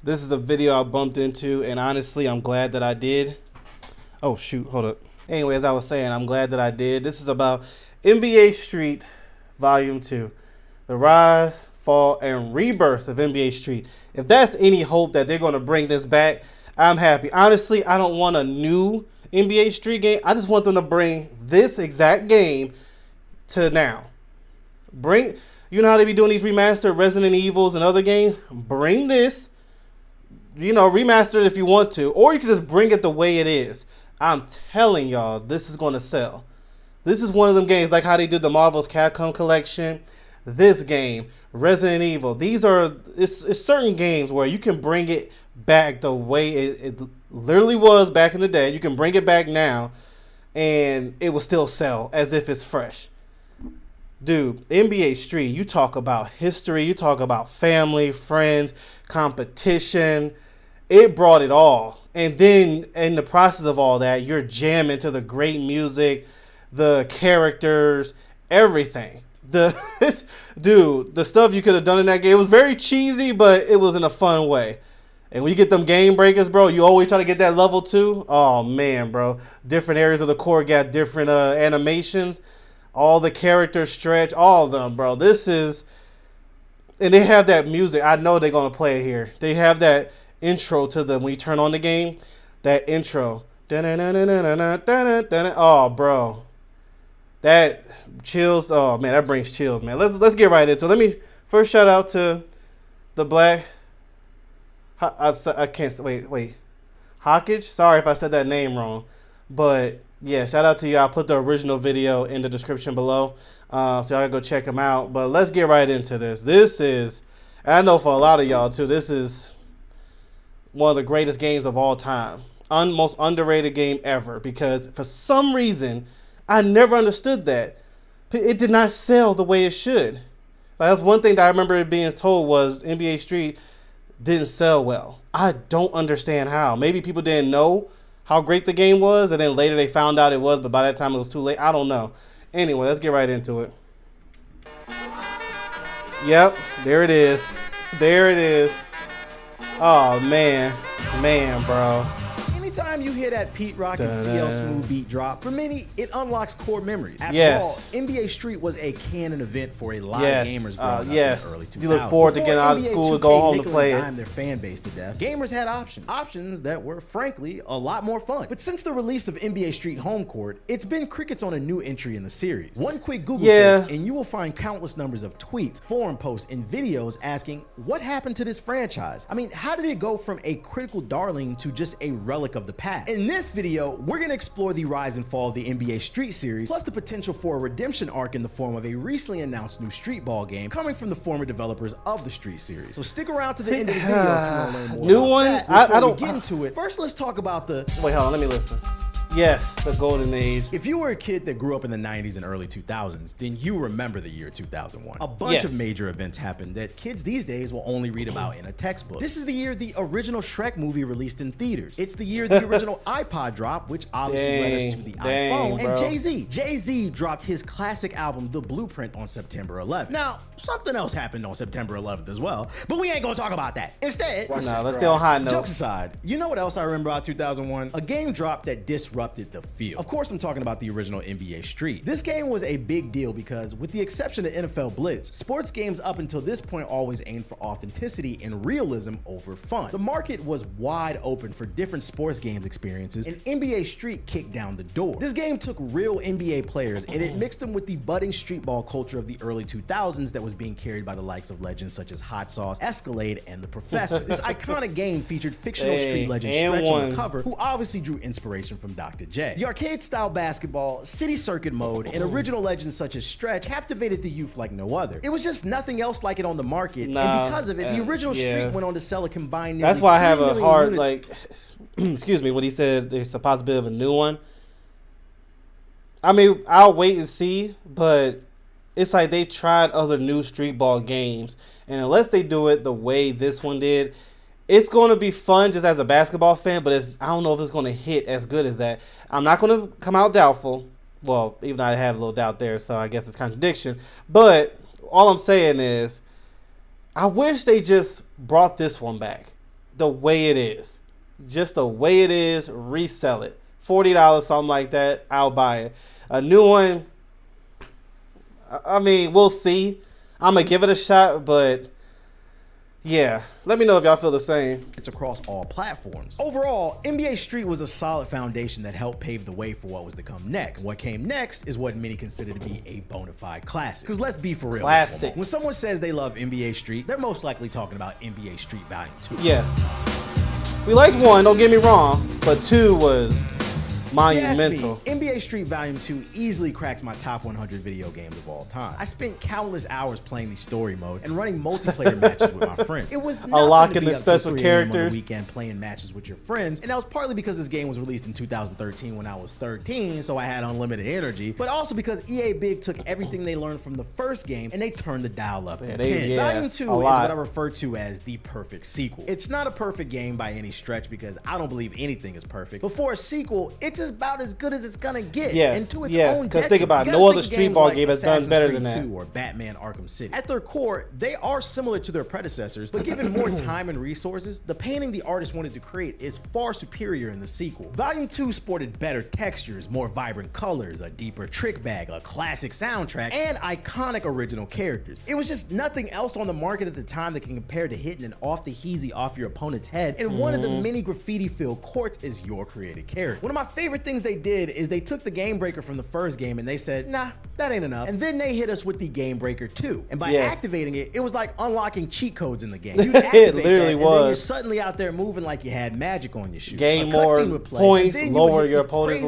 This is a video I bumped into, and honestly, I'm glad that I did. Oh, shoot, hold up. Anyway, as I was saying, I'm glad that I did. This is about NBA Street Volume 2. The rise, fall, and rebirth of NBA Street. If that's any hope that they're going to bring this back, I'm happy. Honestly, I don't want a new NBA Street game. I just want them to bring this exact game to now. You know how they be doing these remastered Resident Evils and other games? Bring this, remaster it if you want to, or you can just bring it the way it is. I'm telling y'all, this is going to sell. This is one of them games like how they did the Marvel's Capcom collection. This game, Resident Evil. It's certain games where you can bring it back the way it literally was back in the day. You can bring it back now, and it will still sell as if it's fresh. Dude, NBA Street, you talk about history, you talk about family, friends, competition. It brought it all. And then in the process of all that, you're jamming to the great music, the characters, everything. The stuff you could have done in that game, it was very cheesy, but it was in a fun way. And when you get them game breakers, bro, you always try to get that level 2. Oh, man, bro. Different areas of the court got different animations. All the characters stretch, all of them, bro. And they have that music. I know they're going to play it here. They have that intro to them when you turn on the game. That intro. Oh, bro. That chills. Oh, man, that brings chills, man. Let's get right into it. Let me first shout out to the Black. I can't, wait. Hawkage? Sorry if I said that name wrong. But yeah, shout out to you. I'll put the original video in the description below, so y'all can go check them out. But let's get right into this. This is, I know for a lot of y'all too, this is one of the greatest games of all time. Most underrated game ever, because for some reason, I never understood that. It did not sell the way it should. Like, that's one thing that I remember being told was NBA Street didn't sell well. I don't understand how. Maybe people didn't know how great the game was, and then later they found out it was, but by that time it was too late. I don't know. Anyway, let's get right into it. Yep, there it is. There it is. Oh, man, bro. Anytime you hear that Pete Rock and CL Smooth beat drop, for many, it unlocks core memories. After all, NBA Street was a canon event for a lot of gamers growing up in the early 2000s. You look forward to getting out of school and go home to play it. Their fan base to death. Gamers had options that were frankly a lot more fun. But since the release of NBA Street Home Court, it's been crickets on a new entry in the series. One quick Google search and you will find countless numbers of tweets, forum posts, and videos asking what happened to this franchise. I mean, how did it go from a critical darling to just a relic of the past? In this video, we're going to explore the rise and fall of the NBA Street series, plus the potential for a redemption arc in the form of a recently announced new street ball game coming from the former developers of the Street series. So stick around to the end of the video if you want to learn more new about one. that. I don't get into it. First, let's talk about the wait. Hold on, let me listen. Yes, the golden age. If you were a kid that grew up in the 90s and early 2000s, then you remember the year 2001. A bunch of major events happened that kids these days will only read about in a textbook. This is the year the original Shrek movie released in theaters. It's the year the original iPod dropped, which obviously led us to the iPhone. Bro. And Jay-Z dropped his classic album, The Blueprint, on September 11th. Now, something else happened on September 11th as well, but we ain't gonna talk about that. Instead, let's stay on high note. Jokes aside, you know what else I remember about 2001? A game dropped that disrupted the field. Of course, I'm talking about the original NBA Street. This game was a big deal because, with the exception of NFL Blitz, sports games up until this point always aimed for authenticity and realism over fun. The market was wide open for different sports games experiences, and NBA Street kicked down the door. This game took real NBA players and it mixed them with the budding street ball culture of the early 2000s that was being carried by the likes of legends such as Hot Sauce, Escalade, and The Professor. This iconic game featured fictional street legend Stretch on the cover, who obviously drew inspiration from Dr. J. The arcade-style basketball, city circuit mode, and original legends such as Stretch captivated the youth like no other. It was just nothing else like it on the market, and because of it, the original Street went on to sell a combined nearly That's why I have 3 a million hard, units. excuse me, when he said there's a possibility of a new one. I mean, I'll wait and see, but it's like they've tried other new street ball games, and unless they do it the way this one did, it's going to be fun just as a basketball fan, but I don't know if it's going to hit as good as that. I'm not going to come out doubtful. Well, even though I have a little doubt there, so I guess it's contradiction. But all I'm saying is, I wish they just brought this one back. the way it is. Just the way it is, resell it. $40, something like that, I'll buy it. A new one, I mean, we'll see. I'm going to give it a shot, but yeah. Let me know if y'all feel the same. It's across all platforms. Overall, NBA Street was a solid foundation that helped pave the way for what was to come next. What came next is what many consider to be a bona fide classic. Because let's be for real. Classic. When someone says they love NBA Street, they're most likely talking about NBA Street Volume 2. Yes. We liked 1, don't get me wrong, but 2 was monumental. NBA Street Volume 2 easily cracks my top 100 video games of all time. I spent countless hours playing the story mode and running multiplayer matches with my friends. It was nothing Unlocking to be the up till special 3 a.m. on characters. the weekend playing matches with your friends, and that was partly because this game was released in 2013 when I was 13, so I had unlimited energy, but also because EA Big took everything they learned from the first game and they turned the dial up to 10. Volume 2 is what I refer to as the perfect sequel. It's not a perfect game by any stretch because I don't believe anything is perfect, but for a sequel, it's about as good as it's gonna get. Yes, and to its yes, own because detriment. think about it, no other Street Ball game has done better than that. Or Batman Arkham City. At their core, they are similar to their predecessors, but given more time and resources, the painting the artist wanted to create is far superior in the sequel. Volume 2 sported better textures, more vibrant colors, a deeper trick bag, a classic soundtrack, and iconic original characters. It was just nothing else on the market at the time that can compare to hitting an off the heezy off your opponent's head in one of the many graffiti-filled courts as your created character. One of my favorite things they did is they took the Game Breaker from the first game and they said, nah, that ain't enough. And then they hit us with the Game Breaker 2. And by activating it, it was like unlocking cheat codes in the game. You'd activate it literally that, was. And then you're suddenly out there moving like you had magic on your shoe. Gain more points, lower your opponent's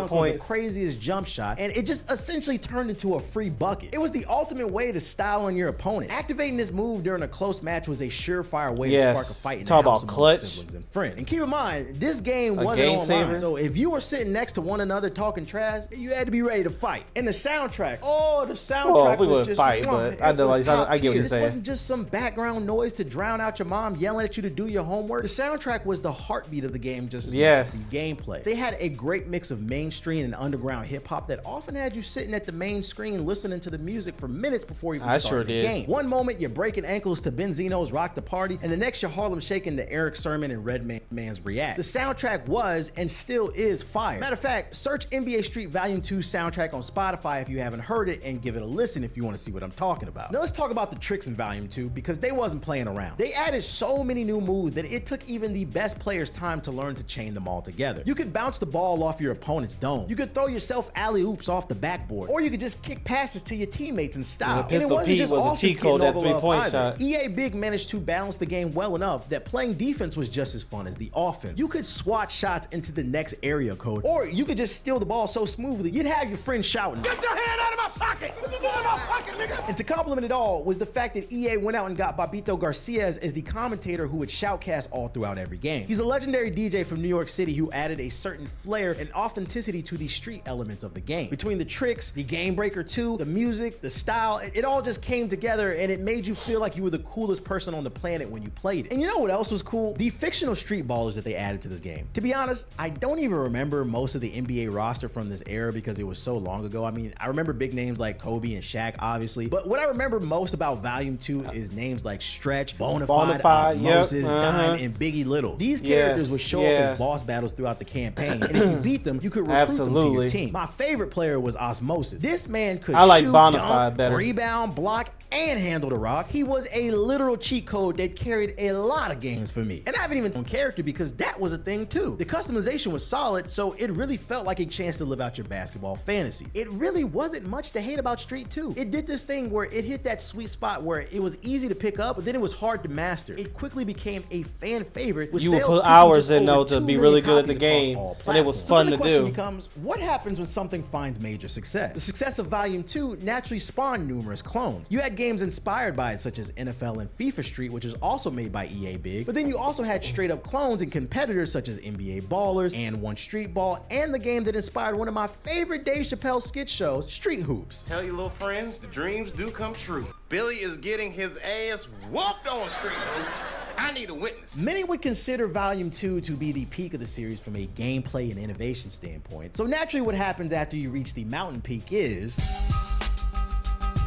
points. The craziest jump shot, and it just essentially turned into a free bucket. It was the ultimate way to style on your opponent. Activating this move during a close match was a surefire way to spark a fight in the house among siblings and friends. And keep in mind, this game wasn't online, so if you were sitting next to one another talking trash, you had to be ready to fight. And the soundtrack, the soundtrack was just fight, but I know, I get what you're saying. This wasn't just some background noise to drown out your mom yelling at you to do your homework. The soundtrack was the heartbeat of the game just as much as the gameplay. They had a great mix of mainstream and underground hip hop that often had you sitting at the main screen listening to the music for minutes before you even started the game. One moment you're breaking ankles to Benzino's Rock the Party, and the next you're Harlem shaking to Eric Sermon and Redman's React. The soundtrack was and still is fire. Matter of fact, search NBA Street Volume 2 soundtrack on Spotify if you haven't heard it, and give it a listen if you want to see what I'm talking about. Now let's talk about the tricks in Volume 2 because they wasn't playing around. They added so many new moves that it took even the best players time to learn to chain them all together. You could bounce the ball off your opponent's dome. You could throw yourself alley-oops off the backboard, or you could just kick passes to your teammates in style. And it wasn't just was a cheat code, that 3-point shot. EA Big managed to balance the game well enough that playing defense was just as fun as the offense. You could swat shots into the next area code, or you could just steal the ball so smoothly you'd have your friends shouting, "Get your hand out of my pocket! Get your hand out of my pocket, nigga!" And to complement it all was the fact that EA went out and got Babito Garcia as the commentator who would shoutcast all throughout every game. He's a legendary DJ from New York City who added a certain flair and authenticity to the street elements of the game. Between the tricks, the Game Breaker 2, the music, the style, it all just came together and it made you feel like you were the coolest person on the planet when you played it. And you know what else was cool? The fictional street ballers that they added to this game. To be honest, I don't even remember most of the NBA roster from this era because it was so long ago. I mean, I remember big names like Kobe and Shaq, obviously, but what I remember most about Volume 2 is names like Stretch, Bonafide, Osmosis, Dime, and Biggie Little. These characters would show up as boss battles throughout the campaign, and if you beat them, you could recruit them to your team. My favorite player was Osmosis. This man could shoot, dunk, rebound, block, and handle the rock. He was a literal cheat code that carried a lot of games for me. And I haven't even on character because that was a thing too. The customization was solid, so it really felt like a chance to live out your basketball fantasies. It really wasn't much to hate about Street 2. It did this thing where it hit that sweet spot where it was easy to pick up, but then it was hard to master. It quickly became a fan favorite. With you would put hours in though to be really good at the game, and it was fun to do. The question becomes, what happens when something finds major success? The success of Volume 2 naturally spawned numerous clones. You had games inspired by it, such as NFL and FIFA Street, which is also made by EA Big, but then you also had straight up clones and competitors such as NBA Ballers and One Street Ball, and the game that inspired one of my favorite Dave Chappelle skit shows, Street Hoops. Tell your little friends, the dreams do come true. Billy is getting his ass whooped on Street Hoops. I need a witness. Many would consider Volume 2 to be the peak of the series from a gameplay and innovation standpoint. So naturally what happens after you reach the mountain peak is...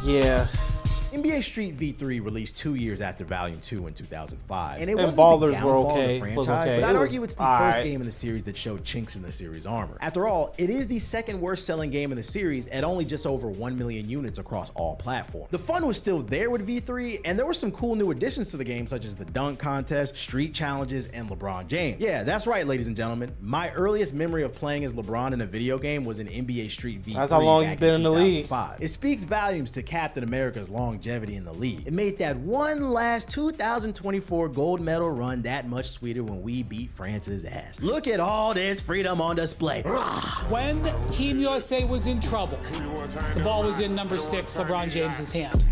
Yeah, NBA Street V3 released 2 years after Volume 2 in 2005, and it And wasn't Ballers the were downfall okay, of the was franchise, okay. but It I'd was argue it's the first game in the series that showed chinks in the series' armor. After all, it is the second worst selling game in the series at only just over 1 million units across all platforms. The fun was still there with V3, and there were some cool new additions to the game such as the dunk contest, street challenges, and LeBron James. Yeah, that's right, ladies and gentlemen. My earliest memory of playing as LeBron in a video game was in NBA Street V3. That's how long he's back been in the league. 2005. It speaks volumes to Captain America's longevity in the league. It made that one last 2024 gold medal run that much sweeter when we beat France's ass. Look at all this freedom on display. When Team USA was in trouble, the ball was in number 6, LeBron James's hand.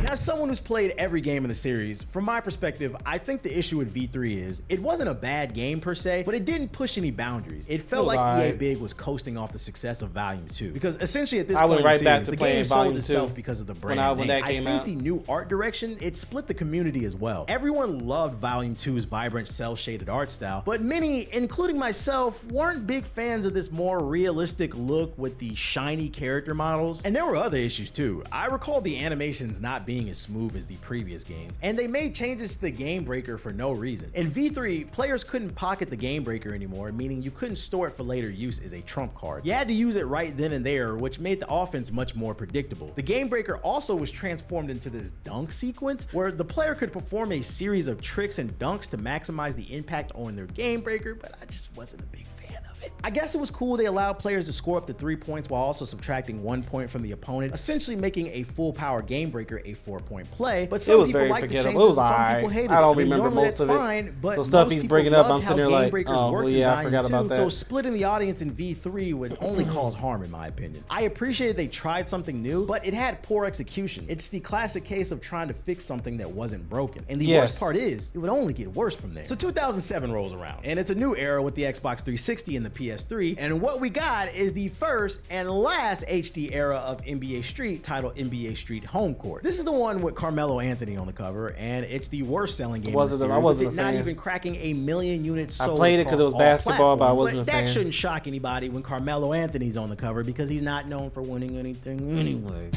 As someone who's played every game in the series, from my perspective, I think the issue with V3 is it wasn't a bad game per se, but it didn't push any boundaries. It felt was like EA alright. Big was coasting off the success of Volume 2. Because essentially at this I point went in right the back series, to the playing game sold Volume 2 itself because of the brand when name. that came I think out. the new art direction, it split the community as well. Everyone loved Volume 2's vibrant cel-shaded art style, but many, including myself, weren't big fans of this more realistic look with the shiny character models. And there were other issues too. I recall the animations not being as smooth as the previous games, and they made changes to the Game Breaker for no reason. In V3, players couldn't pocket the Game Breaker anymore, meaning you couldn't store it for later use as a trump card. You had to use it right then and there, which made the offense much more predictable. The Game Breaker also was transformed into this dunk sequence, where the player could perform a series of tricks and dunks to maximize the impact on their Game Breaker, but I just wasn't a big fan of it. I guess it was cool they allowed players to score up to 3 points while also subtracting 1 point from the opponent, essentially making a full power Game Breaker a 4-point play. But some was people very liked the forgettable. changes, It was some alright. people hated I don't it. remember normally most that's of it. fine, but So stuff most he's people bringing up, loved I'm how sitting there Game like, Breakers oh, worked well, in yeah, I Volume forgot about 2, that. So splitting the audience in V3 would only cause harm in my opinion. I appreciated they tried something new, but it had poor execution. It's the classic case of trying to fix something that wasn't broken. And the Yes. worst part is, it would only get worse from there. So 2007 rolls around, and it's a new era with the Xbox 360 and the PS3, and what we got is the first and last HD era of NBA Street, titled NBA Street Home Court. This is the one with Carmelo Anthony on the cover, and it's the worst selling game in the I series, wasn't with a it not fan. even cracking 1 million units I sold. played it 'cause it was across all basketball, but I platforms. wasn't a That fan. shouldn't shock anybody when Carmelo Anthony's on the cover because he's not known for winning anything anyway.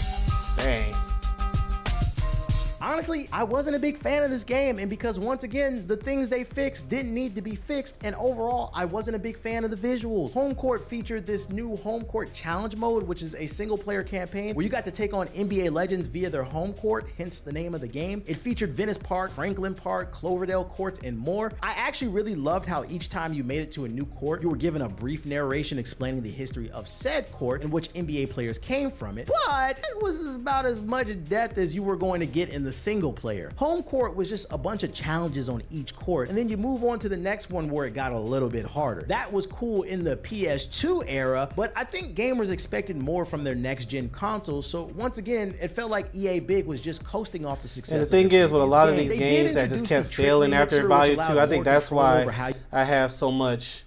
Dang. Honestly, I wasn't a big fan of this game, and because once again, the things they fixed didn't need to be fixed, and overall, I wasn't a big fan of the visuals. Home Court featured this new Home Court Challenge mode, which is a single-player campaign where you got to take on NBA legends via their home court, hence the name of the game. It featured Venice Park, Franklin Park, Cloverdale Courts, and more. I actually really loved how each time you made it to a new court, you were given a brief narration explaining the history of said court and which NBA players came from it, but it was about as much depth as you were going to get in the single player. Home Court was just a bunch of challenges on each court, and then you move on to the next one where it got a little bit harder. That was cool in the PS2 era, but I think gamers expected more from their next-gen consoles, so once again, it felt like EA Big was just coasting off the success. And the of thing their is, with a previous lot of games. these They did games that just introduce kept the Trick failing Mixer, after which Volume 2, allowed I more think that's control why over how I have so much,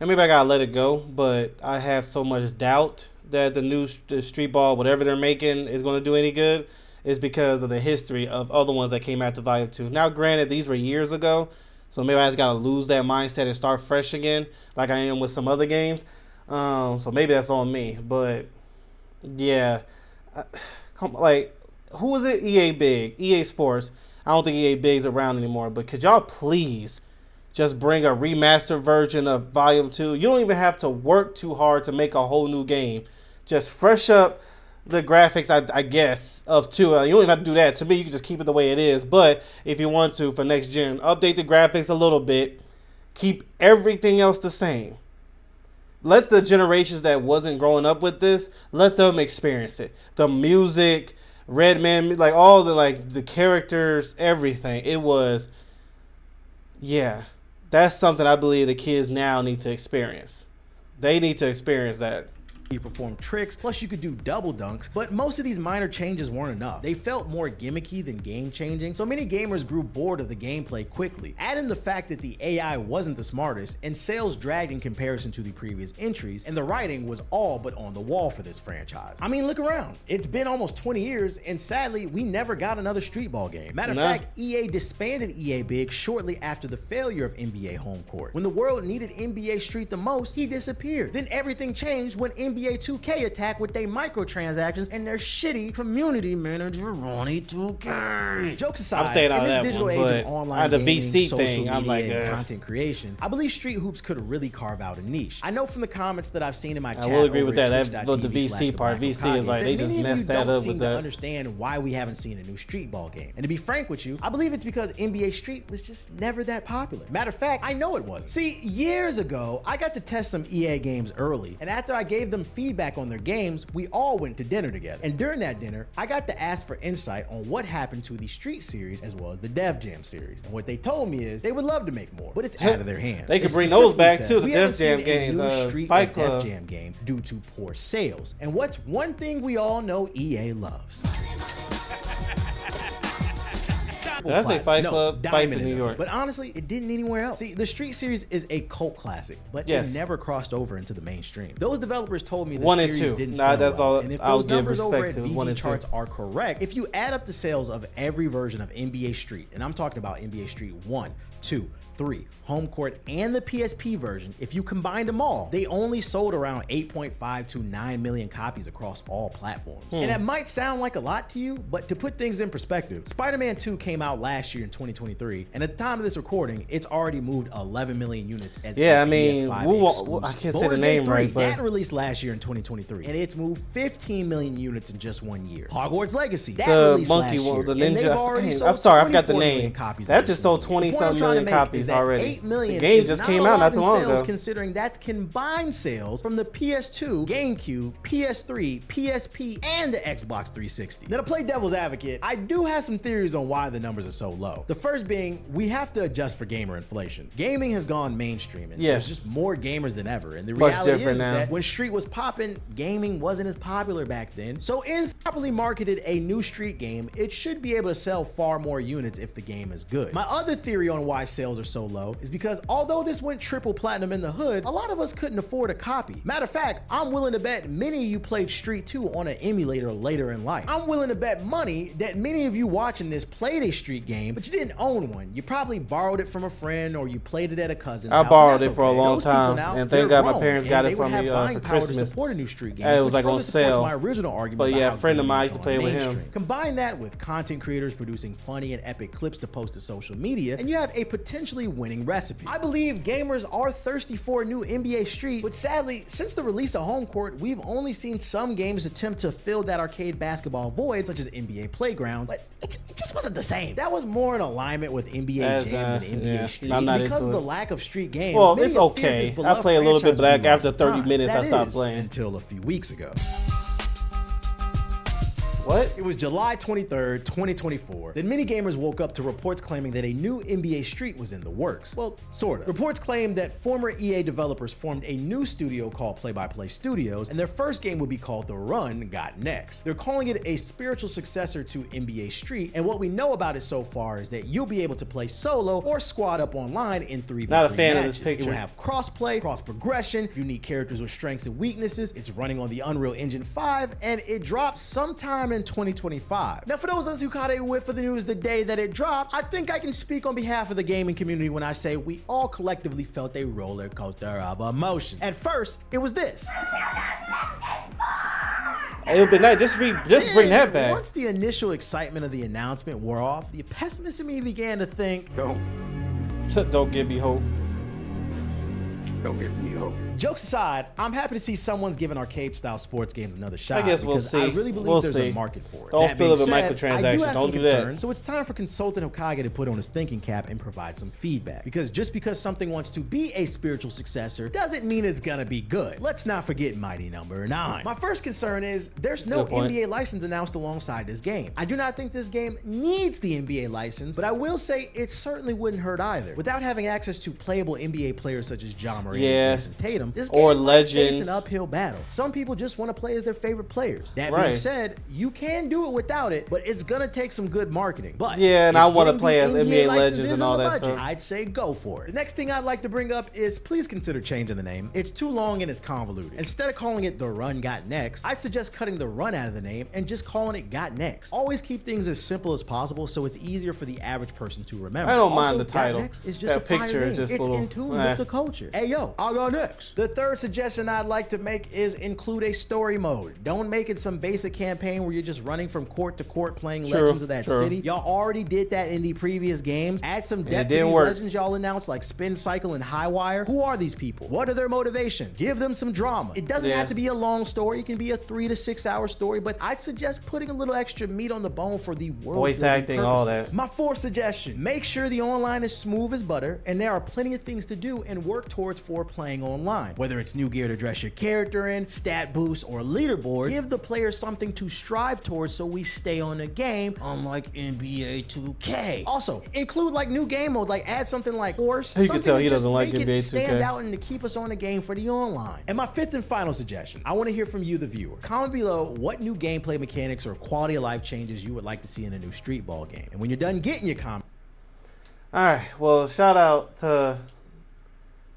and maybe I gotta let it go, but I have so much doubt that the Street Ball, whatever they're making, is going to do any good, is because of the history of other ones that came after Volume 2. Now, granted, these were years ago, so maybe I just got to lose that mindset and start fresh again, like I am with some other games. So maybe that's on me, but yeah. Like, who was it? EA Big, EA Sports. I don't think EA Big's around anymore, but could y'all please just bring a remastered version of Volume 2? You don't even have to work too hard to make a whole new game. Just fresh up the graphics, I guess, of 2. You don't even have to do that. To me, you can just keep it the way it is. But if you want to, for next gen, update the graphics a little bit. Keep everything else the same. Let the generations that wasn't growing up with this, let them experience it. The music, Redman, like all the characters, everything. It was, yeah. That's something I believe the kids now need to experience. They need to experience that. You perform tricks, plus you could do double dunks, but most of these minor changes weren't enough. They felt more gimmicky than game-changing, so many gamers grew bored of the gameplay quickly. Add in the fact that the AI wasn't the smartest, and sales dragged in comparison to the previous entries, and the writing was all but on the wall for this franchise. I mean, look around. It's been almost 20 years, and sadly, we never got another Street Ball game. Matter of fact, EA disbanded EA Big shortly after the failure of NBA Home Court. When the world needed NBA Street the most, he disappeared. Then everything changed when NBA NBA 2K attack with their microtransactions and their shitty community manager, Ronnie 2K. Jokes aside, I'm staying out in of this that digital one, age but of online the gaming, VC social thing, media, I'm like, and content creation, I believe Street Hoops could really carve out a niche. I know from the comments that I've seen in my chat, I will agree with over that. at But the twitch.tv/TheBlackHokage, VC part, VC is like, they just many of messed you that don't up seem with to the. understand why we haven't seen a new Street Ball game. And to be frank with you, I believe it's because NBA Street was just never that popular. Matter of fact, I know it wasn't. See, years ago, I got to test some EA games early, and after I gave them feedback on their games, we all went to dinner together. And during that dinner, I got to ask for insight on what happened to the Street series as well as the Def Jam series. And what they told me is they would love to make more, but it's out of their hands. They could They bring those back specifically too, the "We Def haven't Jam seen a games, new Street Fight or Club." Def Jam game due to poor sales. And what's one thing we all know EA loves? Did I say Fight No, Club? Fight Diamond for New in it. York. But honestly, it didn't anywhere else. See, the Street series is a cult classic, but Yes. it never crossed over into the mainstream. Those developers told me the 1 and series 2. didn't Nah, sell that's well. all And if I'll those give numbers over respect at to, 1 VG and 2. charts are correct, if you add up the sales of every version of NBA Street, and I'm talking about NBA Street 1, 2, 3, Home Court, and the PSP version, if you combined them all, they only sold around 8.5 to 9 million copies across all platforms. And that might sound like a lot to you, but to put things in perspective, Spider-Man 2 came out last year in 2023, and at the time of this recording, it's already moved 11 million units as Yeah, a I mean, PS5 I can't say the Baldur's name Gate 3, right, but that released last year in 2023, and it's moved 15 million units in just 1 year. Hogwarts Legacy, that the released monkey last one, year, the and they've ninja. already I'm sold sorry, I forgot the 24 million name. copies That of just this sold movie. 20 The point I'm some trying to million make copies is that already. 8 million The game is just not came a out lot not too in long sales ago. Considering that's combined sales from the PS2, GameCube, PS3, PSP, and the Xbox 360. Now, to play devil's advocate, I do have some theories on why the numbers are so low. The first being, we have to adjust for gamer inflation. Gaming has gone mainstream, and Yes. there's just more gamers than ever. And the Much reality different is now. that when Street was popping, gaming wasn't as popular back then. So if properly marketed a new Street game, it should be able to sell far more units if the game is good. My other theory on why sales are so low is because although this went triple platinum in the hood, a lot of us couldn't afford a copy. Matter of fact, I'm willing to bet many of you played Street 2 on an emulator later in life. I'm willing to bet money that many of you watching this played a Street game, but you didn't own one. You probably borrowed it from a friend or you played it at a cousin's I house. borrowed That's it for a okay. long Those people time, now, and thank they're God my grown, parents and got it they would from have me buying for power to Christmas. support a new Street game. And it was which like on further supports sale. my original argument But about yeah, how a friend of gaming mine has used to gone play with him. mainstream. Combine that with content creators producing funny and epic clips to post to social media, and you have a potentially winning recipe. I believe gamers are thirsty for a new NBA Street, but sadly, since the release of Home Court, we've only seen some games attempt to fill that arcade basketball void, such as NBA Playgrounds, but it just wasn't the same. That was more in alignment with NBA As, Jam than NBA yeah, Street. I'm not Because into of the it. lack of Street games, Well, many it's have feared okay. this beloved I play a little bit, franchise but would be after lost 30 to time. minutes, I That stopped is, playing. until a few weeks ago. What? It was July 23rd, 2024. Then many gamers woke up to reports claiming that a new NBA Street was in the works. Well, sort of. Reports claimed that former EA developers formed a new studio called Play by Play Studios, and their first game would be called The Run Got Next. They're calling it a spiritual successor to NBA Street, and what we know about it so far is that you'll be able to play solo or squad up online in 3v3 Not a fan of matches. this picture. It will have cross-play, cross-progression, unique characters with strengths and weaknesses. It's running on the Unreal Engine 5, and it drops sometime in 2025. Now, for those of us who caught a whiff of the news the day that it dropped, I think I can speak on behalf of the gaming community when I say we all collectively felt a roller coaster of emotion. At first, it was this. It would be nice. Just bring that back. Once the initial excitement of the announcement wore off, the pessimist in me began to think, Don't give me hope. Don't give me hope. jokes aside, I'm happy to see someone's giving arcade-style sports games another shot. I guess we'll because see. I really believe We'll there's see. a market for it. Don't That fill it being with said, I do microtransactions. have Don't some do that. concerns, so it's time for Consultant Hokage to put on his thinking cap and provide some feedback. Because just because something wants to be a spiritual successor doesn't mean it's gonna be good. Let's not forget Mighty Number 9. My first concern is there's no Good point. NBA license announced alongside this game. I do not think this game needs the NBA license, but I will say it certainly wouldn't hurt either. Without having access to playable NBA players such as Ja Morant Yeah. and Jason Tatum, this Or game might face legends. an uphill battle. Some people just want to play as their favorite players. That being Right. said, you can do it without it, but it's gonna take some good marketing. But Yeah, and if I wanna getting play the as NBA NBA license legends is and in all the that budget, stuff. I'd say go for it. The next thing I'd like to bring up is please consider changing the name. It's too long and it's convoluted. Instead of calling it The Run Got Next, I suggest cutting the run out of the name and just calling it Got Next. Always keep things as simple as possible so it's easier for the average person to remember. I don't Also, mind the Got title. Next is just That a fire picture is name. just It's little, in tune eh. with the culture. Hey yo, I got next. The third suggestion I'd like to make is include a story mode. Don't make it some basic campaign where you're just running from court to court playing Legends of that city. Y'all already did that in the previous games. Add some depth to these legends y'all announced, like Spin Cycle and Highwire. Who are these people? What are their motivations? Give them some drama. It doesn't have to be a long story. It can be a 3 to 6 hour story, but I'd suggest putting a little extra meat on the bone for the world. Voice acting, all that. My fourth suggestion, make sure the online is smooth as butter and there are plenty of things to do and work towards for playing online. Whether it's new gear to dress your character in, stat boosts, or leaderboard, give the players something to strive towards so we stay on the game, unlike NBA 2K. Also, include like new game mode, like add something like horse. You can tell he doesn't like NBA 2K. Stand out and to keep us on the game for the online. And my fifth and final suggestion, I want to hear from you, the viewer. Comment below what new gameplay mechanics or quality of life changes you would like to see in a new Street Ball game. And when you're done getting your comment. All right, well, shout out to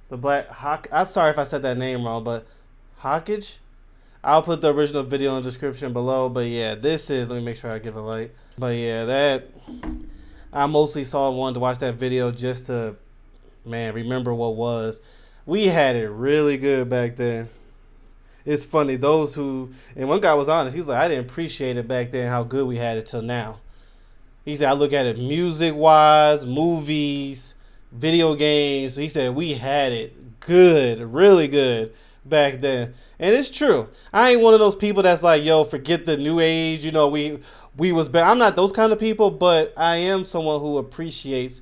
the Black Hawk. I'm sorry if I said that name wrong, but Hawkage. I'll put the original video in the description below. But yeah, this is. Let me make sure I give a like. But yeah, that I mostly wanted to watch that video just to, man, remember what was. We had it really good back then. It's funny, those who, and one guy was honest. He was like, I didn't appreciate it back then how good we had it till now. He said, I look at it music-wise, movies, video games. He said, we had it good, really good back then. And it's true. I ain't one of those people that's like, yo, forget the new age. You know, we was better. I'm not those kind of people, but I am someone who appreciates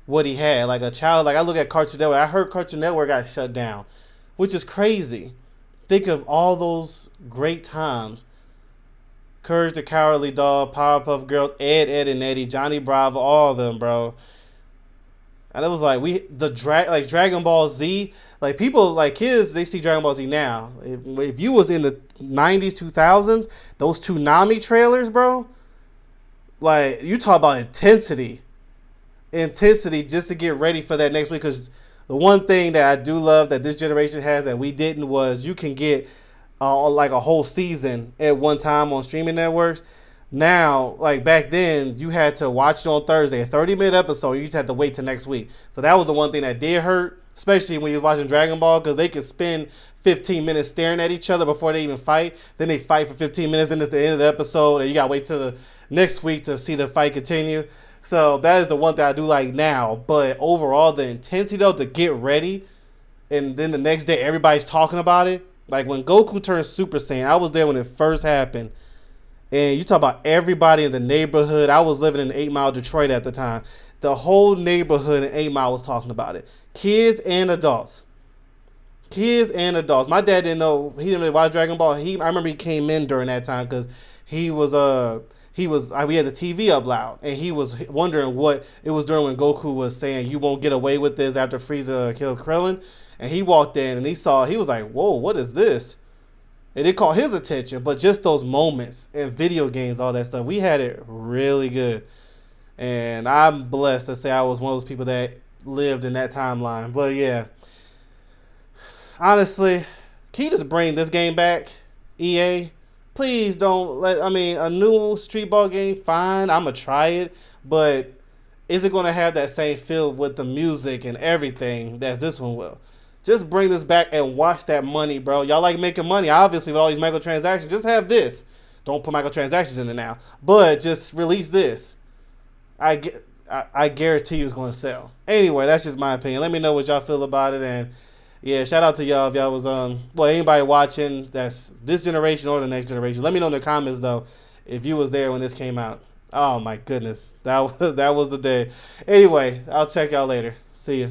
what he had. Like a child, like I look at Cartoon Network. I heard Cartoon Network got shut down, which is crazy. Think of all those great times. Courage the Cowardly Dog, Powerpuff Girls, Ed, Edd and Eddy, Johnny Bravo, all of them, bro. And it was like like Dragon Ball Z, like people, like kids, they see Dragon Ball Z now. If you was in the 90s, 2000s, those Toonami trailers, bro, like you talk about intensity just to get ready for that next week. Because the one thing that I do love that this generation has that we didn't was you can get like a whole season at one time on streaming networks. Now, like back then, you had to watch it on Thursday, a 30-minute episode. You just had to wait till next week. So that was the one thing that did hurt, especially when you're watching Dragon Ball, because they could spend 15 minutes staring at each other before they even fight. Then they fight for 15 minutes. Then it's the end of the episode, and you got to wait till the next week to see the fight continue. So that is the one thing I do like now. But overall, the intensity, though, to get ready, and then the next day, everybody's talking about it. Like when Goku turned Super Saiyan, I was there when it first happened. And you talk about everybody in the neighborhood. I was living in 8 Mile, Detroit at the time. The whole neighborhood in 8 Mile was talking about it. Kids and adults. My dad didn't know. He didn't really watch Dragon Ball. I remember he came in during that time because we had the TV up loud. And he was wondering what it was during when Goku was saying, you won't get away with this after Frieza killed Krillin. And he walked in and he was like, whoa, what is this? And it caught his attention. But just those moments in video games, all that stuff, we had it really good. And I'm blessed to say I was one of those people that lived in that timeline. But yeah, honestly, can you just bring this game back, EA? Please don't a new Street Ball game, fine, I'm going to try it. But is it going to have that same feel with the music and everything that this one will? Just bring this back and watch that money, bro. Y'all like making money, obviously, with all these microtransactions. Just have this. Don't put microtransactions in it now. But just release this. I guarantee you it's going to sell. Anyway, that's just my opinion. Let me know what y'all feel about it. And, yeah, shout out to y'all if y'all was, anybody watching that's this generation or the next generation. Let me know in the comments, though, if you was there when this came out. Oh, my goodness. That was the day. Anyway, I'll check y'all later. See ya.